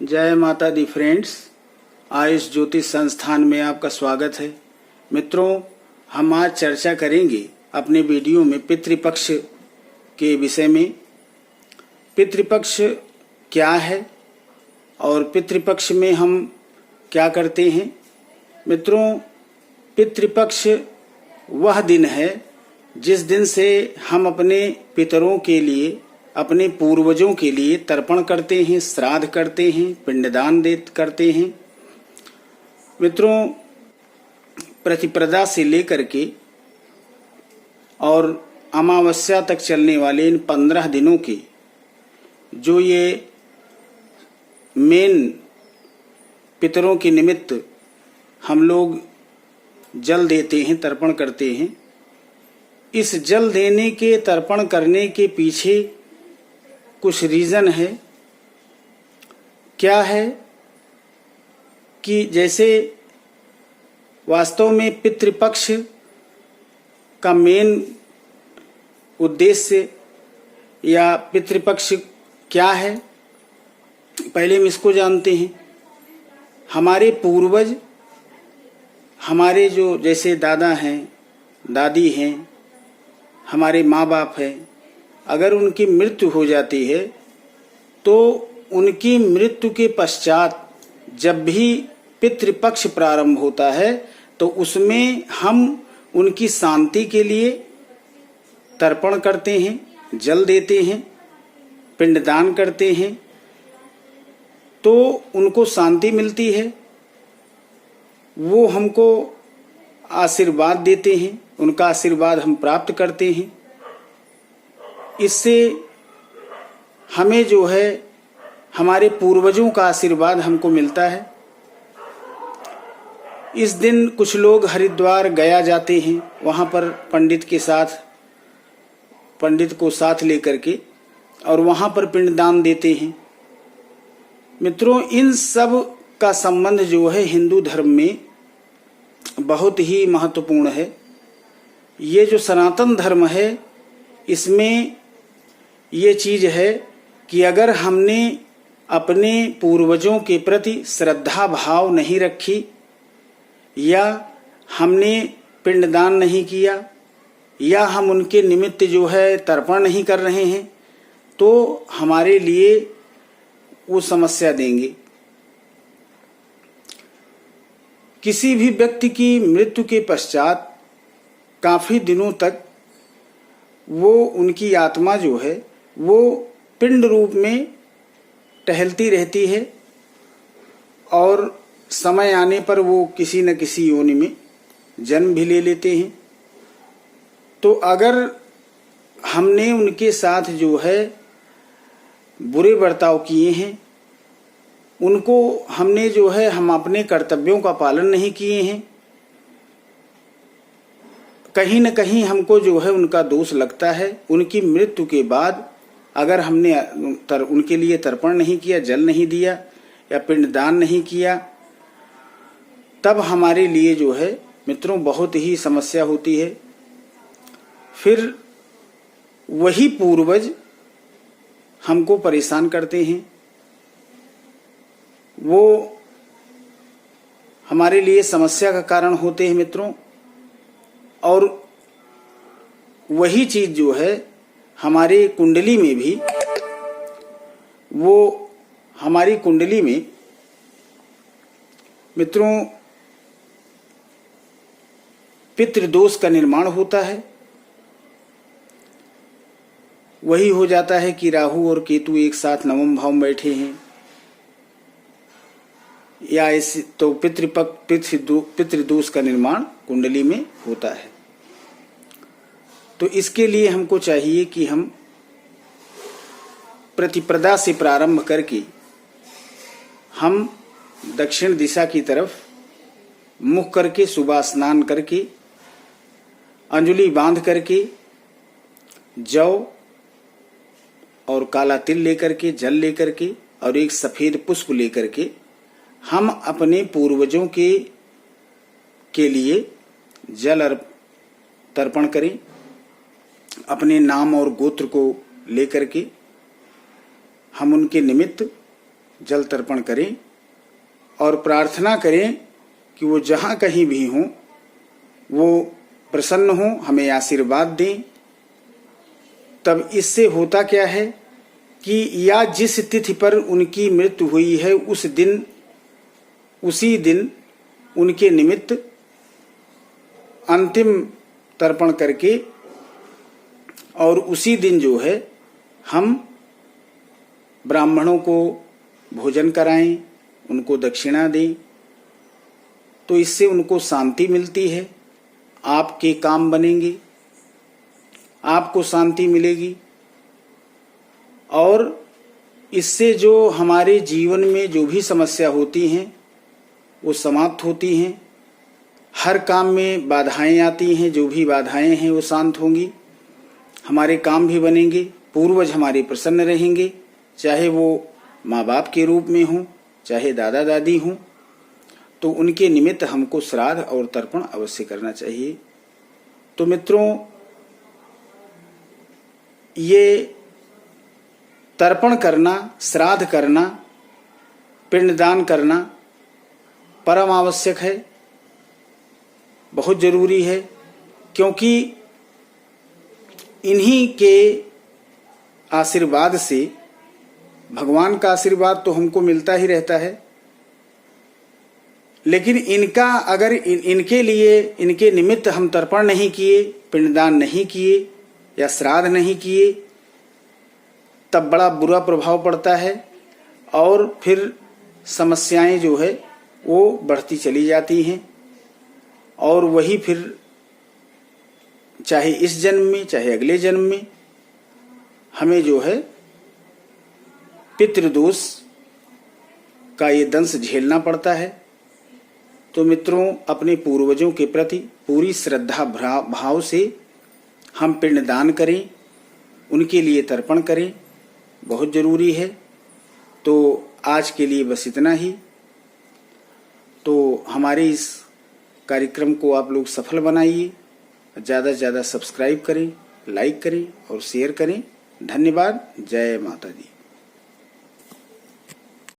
जय माता दी फ्रेंड्स। आयुष ज्योतिष संस्थान में आपका स्वागत है। मित्रों, हम आज चर्चा करेंगे अपने वीडियो में पितृपक्ष के विषय में। पितृपक्ष क्या है और पितृपक्ष में हम क्या करते हैं। मित्रों, पितृपक्ष वह दिन है जिस दिन से हम अपने पितरों के लिए, अपने पूर्वजों के लिए तर्पण करते हैं, श्राद्ध करते हैं, पिंडदान करते हैं। मित्रों, प्रतिपदा से लेकर के और अमावस्या तक चलने वाले इन 15 दिनों के जो ये मेन पितरों के निमित्त हम लोग जल देते हैं, तर्पण करते हैं। इस जल देने के, तर्पण करने के पीछे कुछ रीजन है। क्या है कि जैसे वास्तव में पितृपक्ष का मेन उद्देश्य या पितृपक्ष क्या है, पहले हम इसको जानते हैं। हमारे पूर्वज, हमारे जो जैसे दादा हैं, दादी हैं, हमारे माँ बाप हैं, अगर उनकी मृत्यु हो जाती है तो उनकी मृत्यु के पश्चात जब भी पितृपक्ष प्रारंभ होता है तो उसमें हम उनकी शांति के लिए तर्पण करते हैं, जल देते हैं, पिंडदान करते हैं, तो उनको शांति मिलती है। वो हमको आशीर्वाद देते हैं, उनका आशीर्वाद हम प्राप्त करते हैं। इससे हमें जो है हमारे पूर्वजों का आशीर्वाद हमको मिलता है। इस दिन कुछ लोग हरिद्वार गया जाते हैं, वहाँ पर पंडित को साथ लेकर के और वहाँ पर पिंडदान देते हैं। मित्रों, इन सब का संबंध जो है हिंदू धर्म में बहुत ही महत्वपूर्ण है। ये जो सनातन धर्म है इसमें ये चीज है कि अगर हमने अपने पूर्वजों के प्रति श्रद्धा भाव नहीं रखी या हमने पिंडदान नहीं किया या हम उनके निमित्त जो है तर्पण नहीं कर रहे हैं तो हमारे लिए वो समस्या देंगे। किसी भी व्यक्ति की मृत्यु के पश्चात काफी दिनों तक वो उनकी आत्मा जो है वो पिंड रूप में टहलती रहती है और समय आने पर वो किसी न किसी योनि में जन्म भी ले लेते हैं। तो अगर हमने उनके साथ जो है बुरे बर्ताव किए हैं, उनको हमने जो है हम अपने कर्तव्यों का पालन नहीं किए हैं, कहीं न कहीं हमको जो है उनका दोष लगता है। उनकी मृत्यु के बाद अगर हमने उनके लिए तर्पण नहीं किया, जल नहीं दिया या पिंडदान नहीं किया, तब हमारे लिए जो है मित्रों बहुत ही समस्या होती है। फिर वही पूर्वज हमको परेशान करते हैं, वो हमारे लिए समस्या का कारण होते हैं मित्रों। और वही चीज जो है हमारी कुंडली में भी, वो हमारी कुंडली में मित्रों पितृदोष का निर्माण होता है। वही हो जाता है कि राहु और केतु एक साथ नवम भाव में बैठे हैं या ऐसे, तो पितृदोष का निर्माण कुंडली में होता है। तो इसके लिए हमको चाहिए कि हम प्रतिपदा से प्रारंभ करके हम दक्षिण दिशा की तरफ मुख करके, सुबह स्नान करके, अंजलि बांध करके, जौ और काला तिल लेकर के, जल लेकर के और एक सफेद पुष्प लेकर के हम अपने पूर्वजों के लिए जल तर्पण करें। अपने नाम और गोत्र को लेकर के हम उनके निमित्त जल तर्पण करें और प्रार्थना करें कि वो जहाँ कहीं भी हों वो प्रसन्न हों, हमें आशीर्वाद दें। तब इससे होता क्या है कि या जिस तिथि पर उनकी मृत्यु हुई है उसी दिन उनके निमित्त अंतिम तर्पण करके और उसी दिन जो है हम ब्राह्मणों को भोजन कराएं, उनको दक्षिणा दें, तो इससे उनको शांति मिलती है, आपके काम बनेंगे, आपको शांति मिलेगी और इससे जो हमारे जीवन में जो भी समस्या होती हैं वो समाप्त होती हैं। हर काम में बाधाएं आती हैं, जो भी बाधाएं हैं वो शांत होंगी, हमारे काम भी बनेंगे, पूर्वज हमारे प्रसन्न रहेंगे, चाहे वो माँ बाप के रूप में हों, चाहे दादा दादी हों। तो उनके निमित्त हमको श्राद्ध और तर्पण अवश्य करना चाहिए। तो मित्रों, ये तर्पण करना, श्राद्ध करना, पिंडदान करना परम आवश्यक है, बहुत जरूरी है, क्योंकि इन्हीं के आशीर्वाद से, भगवान का आशीर्वाद तो हमको मिलता ही रहता है, लेकिन इनका अगर इनके लिए, इनके निमित्त हम तर्पण नहीं किए, पिंडदान नहीं किए या श्राद्ध नहीं किए, तब बड़ा बुरा प्रभाव पड़ता है और फिर समस्याएं जो है वो बढ़ती चली जाती हैं और वही फिर चाहे इस जन्म में चाहे अगले जन्म में हमें जो है पितृदोष का ये दंश झेलना पड़ता है। तो मित्रों, अपने पूर्वजों के प्रति पूरी श्रद्धा भाव से हम पिंडदान करें, उनके लिए तर्पण करें, बहुत जरूरी है। तो आज के लिए बस इतना ही। तो हमारे इस कार्यक्रम को आप लोग सफल बनाइए, ज़्यादा से ज़्यादा सब्सक्राइब करें, लाइक करें और शेयर करें। धन्यवाद। जय माता दी।